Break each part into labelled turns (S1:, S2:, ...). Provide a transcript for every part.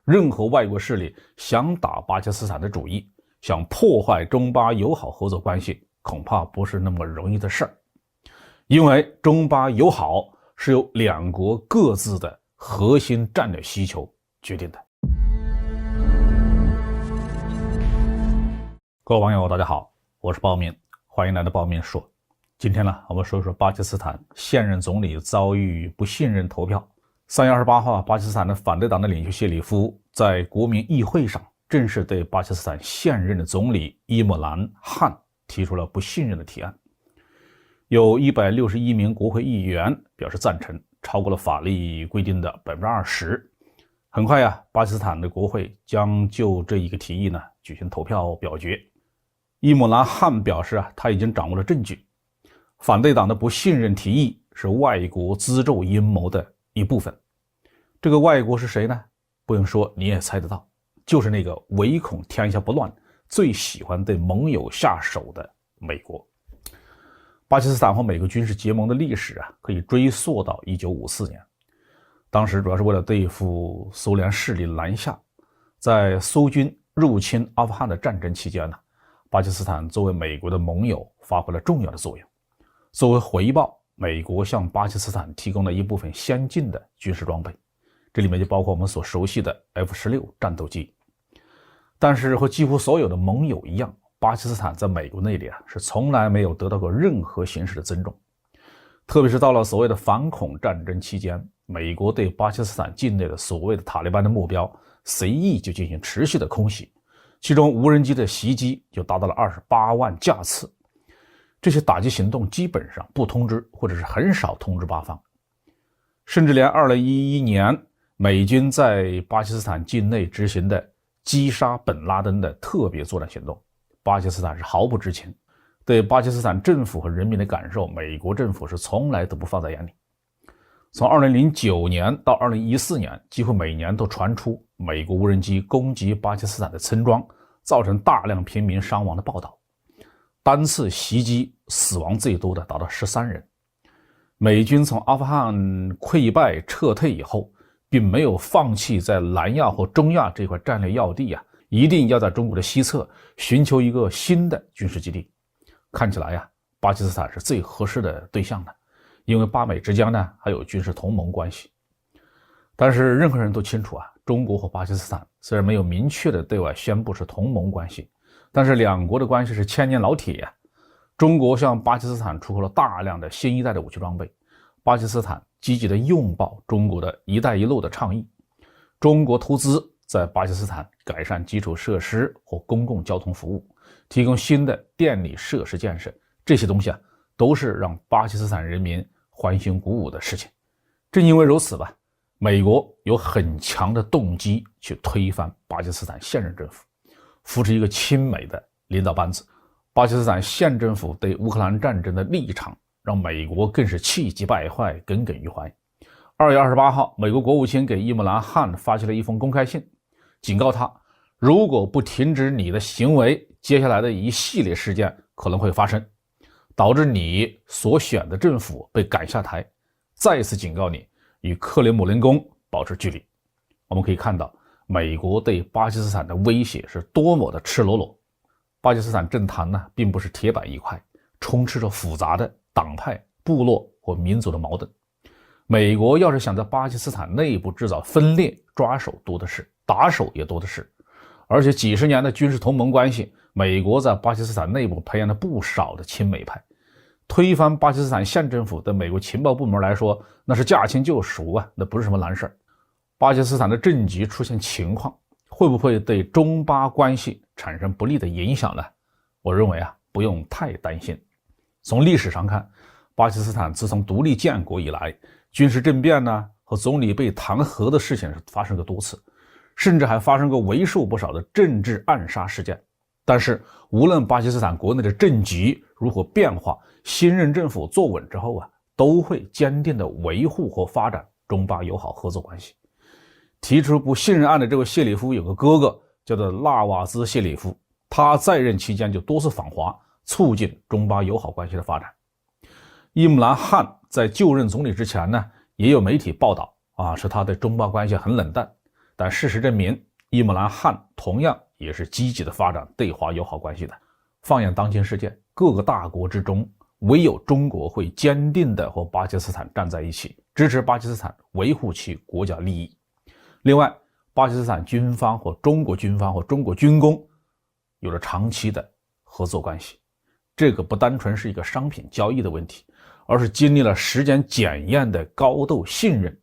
S1: 任何外国势力想打巴基斯坦的主意，想破坏中巴友好合作关系，恐怕不是那么容易的事儿。因为中巴友好是由两国各自的核心战略需求决定的。各位网友大家好，我是包明，欢迎来到包明说。今天呢，我们说说巴基斯坦现任总理遭遇不信任投票。3月28号，巴基斯坦的反对党的领袖谢里夫在国民议会上正式对巴基斯坦现任的总理伊姆兰·汗提出了不信任的提案。有161名国会议员表示赞成，超过了法律规定的 20%。很快巴基斯坦的国会将就这一个提议呢举行投票表决。伊姆兰·汗表示他已经掌握了证据，反对党的不信任提议是外国资助阴谋的一部分。这个外国是谁呢？不用说你也猜得到，就是那个唯恐天下不乱，最喜欢对盟友下手的美国。巴基斯坦和美国军事结盟的历史可以追溯到1954年。当时主要是为了对付苏联势力南下，在苏军入侵阿富汗的战争期间呢，巴基斯坦作为美国的盟友发挥了重要的作用。作为回报，美国向巴基斯坦提供了一部分先进的军事装备，这里面就包括我们所熟悉的 F-16 战斗机。但是和几乎所有的盟友一样，巴基斯坦在美国那里是从来没有得到过任何形式的尊重。特别是到了所谓的反恐战争期间，美国对巴基斯坦境内的所谓的塔利班的目标随意就进行持续的空袭，其中无人机的袭击就达到了28万架次。这些打击行动基本上不通知，或者是很少通知巴方。甚至连2011年美军在巴基斯坦境内执行的击杀本拉登的特别作战行动，巴基斯坦是毫不知情。对巴基斯坦政府和人民的感受，美国政府是从来都不放在眼里。从2009年到2014年，几乎每年都传出美国无人机攻击巴基斯坦的村庄，造成大量平民伤亡的报道。单次袭击死亡最多的达到13人。美军从阿富汗溃败撤退以后，并没有放弃在南亚或中亚这块战略要地一定要在中国的西侧寻求一个新的军事基地。看起来巴基斯坦是最合适的对象的，因为巴美之间呢还有军事同盟关系。但是任何人都清楚中国和巴基斯坦虽然没有明确的对外宣布是同盟关系，但是两国的关系是千年老铁中国向巴基斯坦出口了大量的新一代的武器装备，巴基斯坦积极的拥抱中国的一带一路的倡议，中国投资在巴基斯坦改善基础设施和公共交通服务，提供新的电力设施建设，这些东西都是让巴基斯坦人民欢欣鼓舞的事情。正因为如此美国有很强的动机去推翻巴基斯坦现任政府，扶持一个亲美的领导班子。巴基斯坦现政府对乌克兰战争的立场让美国更是气急败坏，耿耿于怀。2月28号，美国国务卿给伊姆兰·汗发去了一封公开信，警告他，如果不停止你的行为，接下来的一系列事件可能会发生，导致你所选的政府被赶下台。再次警告你，与克里姆林宫保持距离。我们可以看到，美国对巴基斯坦的威胁是多么的赤裸裸。巴基斯坦政坛呢，并不是铁板一块，充斥着复杂的党派、部落或民族的矛盾。美国要是想在巴基斯坦内部制造分裂，抓手多的是，打手也多的是。而且几十年的军事同盟关系，美国在巴基斯坦内部培养了不少的亲美派。推翻巴基斯坦现政府对美国情报部门来说，那是驾轻就熟那不是什么难事。巴基斯坦的政局出现情况，会不会对中巴关系产生不利的影响呢？我认为不用太担心。从历史上看，巴基斯坦自从独立建国以来，军事政变和总理被弹劾的事情发生过多次，甚至还发生过为数不少的政治暗杀事件。但是无论巴基斯坦国内的政局如何变化，新任政府坐稳之后都会坚定地维护和发展中巴友好合作关系。提出不信任案的这位谢里夫有个哥哥叫做纳瓦兹·谢里夫，他在任期间就多次访华，促进中巴友好关系的发展。伊姆兰·汗在就任总理之前呢，也有媒体报道是他对中巴关系很冷淡，但事实证明，伊姆兰汗同样也是积极的发展对华友好关系的。放眼当今世界，各个大国之中，唯有中国会坚定地和巴基斯坦站在一起，支持巴基斯坦维护其国家利益。另外，巴基斯坦军方和中国军方和中国军工有着长期的合作关系，这个不单纯是一个商品交易的问题，而是经历了时间检验的高度信任。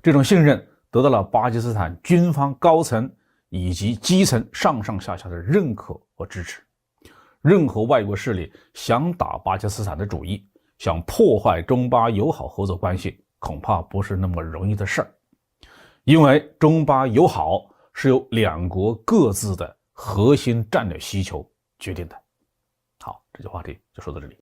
S1: 这种信任得到了巴基斯坦军方高层以及基层上上下下的认可和支持。任何外国势力想打巴基斯坦的主意，想破坏中巴友好合作关系，恐怕不是那么容易的事儿。因为中巴友好是由两国各自的核心战略需求决定的。好，这期话题就说到这里。